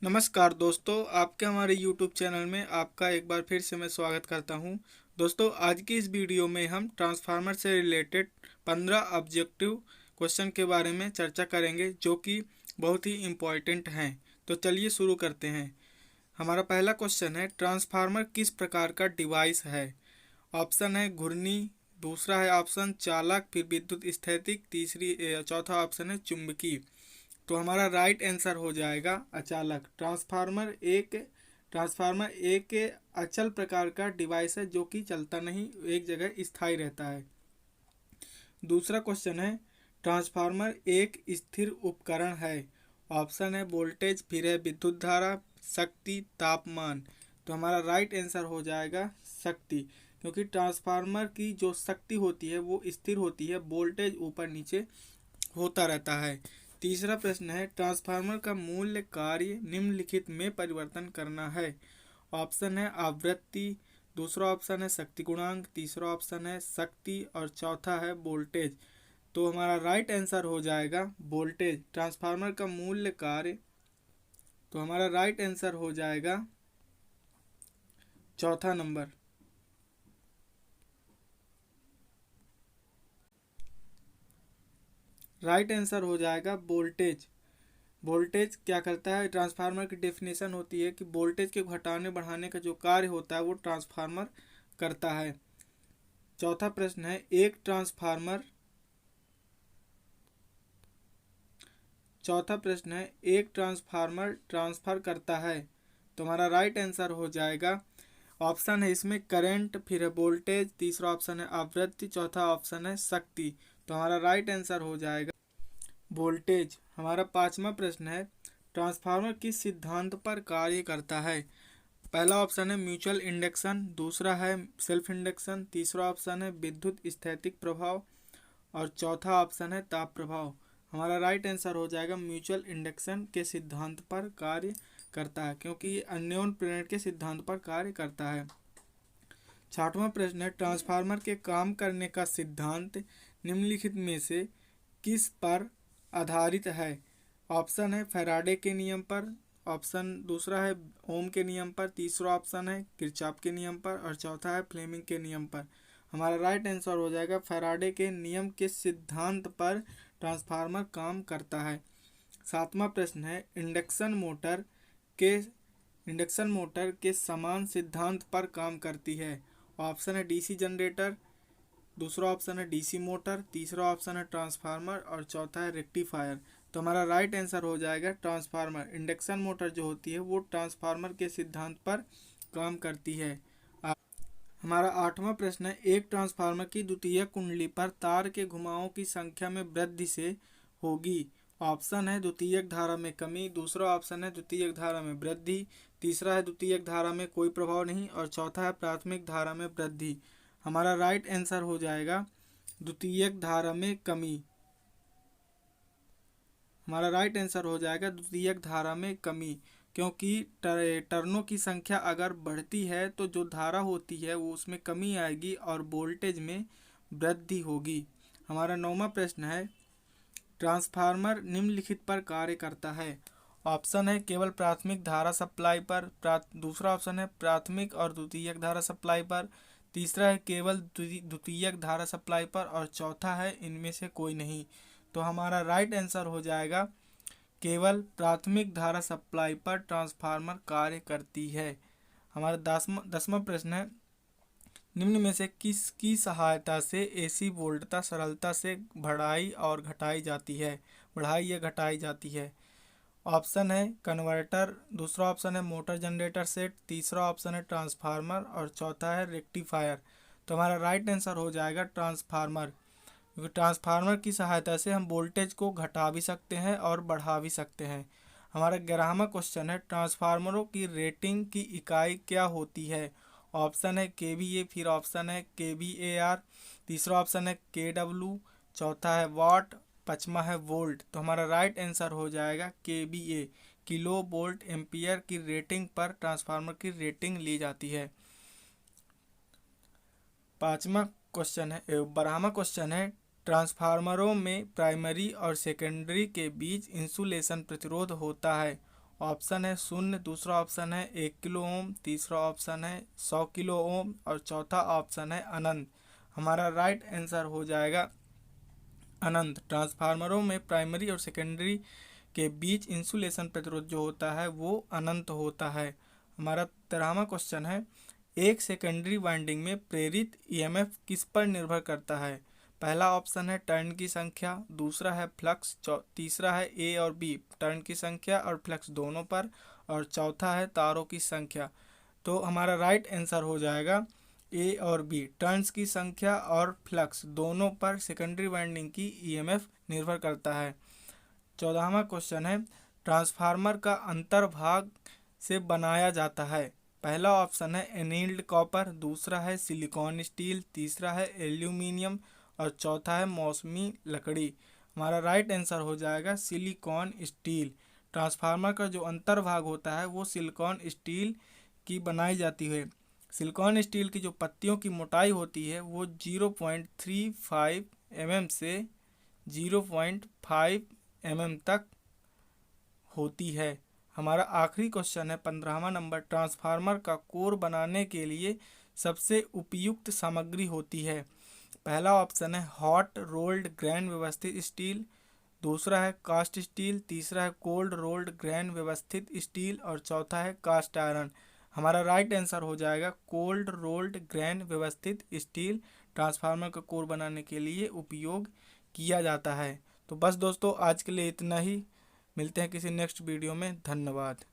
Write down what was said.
नमस्कार दोस्तों, आपके हमारे YouTube चैनल में आपका एक बार फिर से मैं स्वागत करता हूं। दोस्तों, आज की इस वीडियो में हम ट्रांसफार्मर से रिलेटेड 15 ऑब्जेक्टिव क्वेश्चन के बारे में चर्चा करेंगे जो कि बहुत ही इम्पोर्टेंट हैं। तो चलिए शुरू करते हैं। हमारा पहला क्वेश्चन है, ट्रांसफार्मर किस प्रकार का डिवाइस है? ऑप्शन है घूर्णी, दूसरा है ऑप्शन चालक, फिर विद्युत स्थैतिक, चौथा ऑप्शन है चुंबकीय। तो हमारा राइट आंसर हो जाएगा अचालक। ट्रांसफार्मर एक अचल प्रकार का डिवाइस है जो कि चलता नहीं, एक जगह स्थायी रहता है। दूसरा क्वेश्चन है, ट्रांसफार्मर एक स्थिर उपकरण है। ऑप्शन है वोल्टेज, फिर है विद्युत धारा, शक्ति, तापमान। तो हमारा राइट आंसर हो जाएगा शक्ति, क्योंकि ट्रांसफार्मर की जो शक्ति होती है वो स्थिर होती है, वोल्टेज ऊपर नीचे होता रहता है। तीसरा प्रश्न है, ट्रांसफार्मर का मूल्य कार्य निम्नलिखित में परिवर्तन करना है। ऑप्शन है आवृत्ति, दूसरा ऑप्शन है शक्ति गुणांक, तीसरा ऑप्शन है शक्ति और चौथा है वोल्टेज। तो हमारा राइट आंसर हो जाएगा वोल्टेज। ट्रांसफार्मर का मूल्य कार्य, तो हमारा राइट आंसर हो जाएगा चौथा नंबर। राइट आंसर हो जाएगा वोल्टेज। वोल्टेज क्या करता है? ट्रांसफार्मर की डेफिनेशन होती है कि वोल्टेज के घटाने बढ़ाने का जो कार्य होता है वो ट्रांसफार्मर करता है। चौथा प्रश्न है, एक ट्रांसफार्मर ट्रांसफर करता है। तो हमारा राइट आंसर हो जाएगा, ऑप्शन है इसमें करंट, फिर है वोल्टेज, तीसरा ऑप्शन है आवृत्ति, चौथा ऑप्शन है शक्ति। तो हमारा राइट आंसर हो जाएगा वोल्टेज। हमारा पांचवा प्रश्न है, ट्रांसफार्मर किस सिद्धांत पर कार्य करता है? पहला ऑप्शन है म्यूचुअल इंडक्शन, दूसरा है सेल्फ इंडक्शन, तीसरा ऑप्शन है विद्युत स्थैतिक प्रभाव और चौथा ऑप्शन है ताप प्रभाव। हमारा राइट आंसर हो जाएगा म्यूचुअल इंडक्शन के सिद्धांत पर कार्य करता है, क्योंकि ये अन्योन प्रेरण के सिद्धांत पर कार्य करता है। छठवां प्रश्न है, ट्रांसफार्मर के काम करने का सिद्धांत निम्नलिखित में से किस पर आधारित है? ऑप्शन है फैराडे के नियम पर, ऑप्शन दूसरा है ओम के नियम पर, तीसरा ऑप्शन है किरचॉफ के नियम पर और चौथा है फ्लेमिंग के नियम पर। हमारा राइट आंसर हो जाएगा फैराडे के नियम के सिद्धांत पर ट्रांसफार्मर काम करता है। सातवां प्रश्न है, इंडक्शन मोटर के समान सिद्धांत पर काम करती है। ऑप्शन है डीसी जनरेटर, दूसरा ऑप्शन है डीसी मोटर, तीसरा ऑप्शन है ट्रांसफार्मर और चौथा है रेक्टिफायर। तो हमारा राइट आंसर हो जाएगा ट्रांसफार्मर। इंडक्शन मोटर जो होती है वो ट्रांसफार्मर के सिद्धांत पर काम करती है। हमारा आठवां प्रश्न है, एक ट्रांसफार्मर की द्वितीयक कुंडली पर तार के घुमावों की संख्या में वृद्धि से होगी। ऑप्शन है द्वितीयक धारा में कमी, दूसरा ऑप्शन है द्वितीयक धारा में वृद्धि, तीसरा है द्वितीयक धारा में कोई प्रभाव नहीं और चौथा है प्राथमिक धारा में वृद्धि। हमारा राइट आंसर हो जाएगा द्वितीयक धारा में कमी। हमारा राइट आंसर हो जाएगा द्वितीयक धारा में कमी, क्योंकि टर्नों की संख्या अगर बढ़ती है तो जो धारा होती है वो उसमें कमी आएगी और वोल्टेज में वृद्धि होगी। हमारा नौवां प्रश्न है, ट्रांसफार्मर निम्नलिखित पर कार्य करता है। ऑप्शन है केवल प्राथमिक धारा सप्लाई पर, दूसरा ऑप्शन है प्राथमिक और द्वितीयक धारा सप्लाई पर, तीसरा है केवल द्वितीयक धारा सप्लाई पर और चौथा है इनमें से कोई नहीं। तो हमारा राइट आंसर हो जाएगा केवल प्राथमिक धारा सप्लाई पर ट्रांसफार्मर कार्य करती है। हमारा दसवां प्रश्न है, निम्न में से किसकी सहायता से एसी वोल्टता सरलता से बढ़ाई या घटाई जाती है? ऑप्शन है कन्वर्टर, दूसरा ऑप्शन है मोटर जनरेटर सेट, तीसरा ऑप्शन है ट्रांसफार्मर और चौथा है रेक्टिफायर। तो हमारा राइट आंसर हो जाएगा ट्रांसफार्मर, क्योंकि ट्रांसफार्मर की सहायता से हम वोल्टेज को घटा भी सकते हैं और बढ़ा भी सकते हैं। हमारा 11वां क्वेश्चन है, ट्रांसफार्मरों की रेटिंग की इकाई क्या होती है? ऑप्शन है केवीए, फिर ऑप्शन है केवीएआर, तीसरा ऑप्शन है केडब्ल्यू, चौथा है वाट, पांचवा है वोल्ट। तो हमारा राइट आंसर हो जाएगा केवीए, किलो वोल्ट एम्पियर की रेटिंग पर ट्रांसफार्मर की रेटिंग ली जाती है। 12वां क्वेश्चन है, ट्रांसफार्मरों में प्राइमरी और सेकेंडरी के बीच इंसुलेशन प्रतिरोध होता है। ऑप्शन है 0, दूसरा ऑप्शन है 1 किलो ओम, तीसरा ऑप्शन है 100 किलो ओम और चौथा ऑप्शन है अनंत। हमारा राइट आंसर हो जाएगा अनंत। ट्रांसफार्मरों में प्राइमरी और सेकेंडरी के बीच इंसुलेशन प्रतिरोध जो होता है वो अनंत होता है। हमारा 13वां क्वेश्चन है, एक सेकेंडरी वाइंडिंग में प्रेरित ईएमएफ किस पर निर्भर करता है? पहला ऑप्शन है टर्न की संख्या, दूसरा है फ्लक्स, तीसरा है ए और बी टर्न की संख्या और फ्लक्स दोनों पर, और चौथा है तारों की संख्या। तो हमारा राइट आंसर हो जाएगा ए और बी, टर्न्स की संख्या और फ्लक्स दोनों पर सेकेंडरी वाइंडिंग की ईएमएफ निर्भर करता है। 14वां क्वेश्चन है, ट्रांसफार्मर का अंतर्भाग से बनाया जाता है? पहला ऑप्शन है एनील्ड कॉपर, दूसरा है सिलिकॉन स्टील, तीसरा है एल्यूमिनियम और चौथा है मौसमी लकड़ी। हमारा राइट आंसर हो जाएगा सिलिकॉन स्टील। ट्रांसफार्मर का जो अंतर्भाग होता है वो सिलिकॉन स्टील की बनाई जाती है। सिलिकॉन स्टील की जो पत्तियों की मोटाई होती है वो 0.35 mm से 0.5 mm तक होती है। हमारा आखिरी क्वेश्चन है 15वां नंबर, ट्रांसफार्मर का कोर बनाने के लिए सबसे उपयुक्त सामग्री होती है? पहला ऑप्शन है हॉट रोल्ड ग्रैंड व्यवस्थित स्टील, दूसरा है कास्ट स्टील, तीसरा है कोल्ड रोल्ड ग्रैंड व्यवस्थित स्टील और चौथा है कास्ट आयरन। हमारा राइट आंसर हो जाएगा कोल्ड रोल्ड ग्रैंड व्यवस्थित स्टील ट्रांसफार्मर का कोर बनाने के लिए उपयोग किया जाता है। तो बस दोस्तों आज के लिए इतना ही, मिलते हैं किसी नेक्स्ट वीडियो में। धन्यवाद।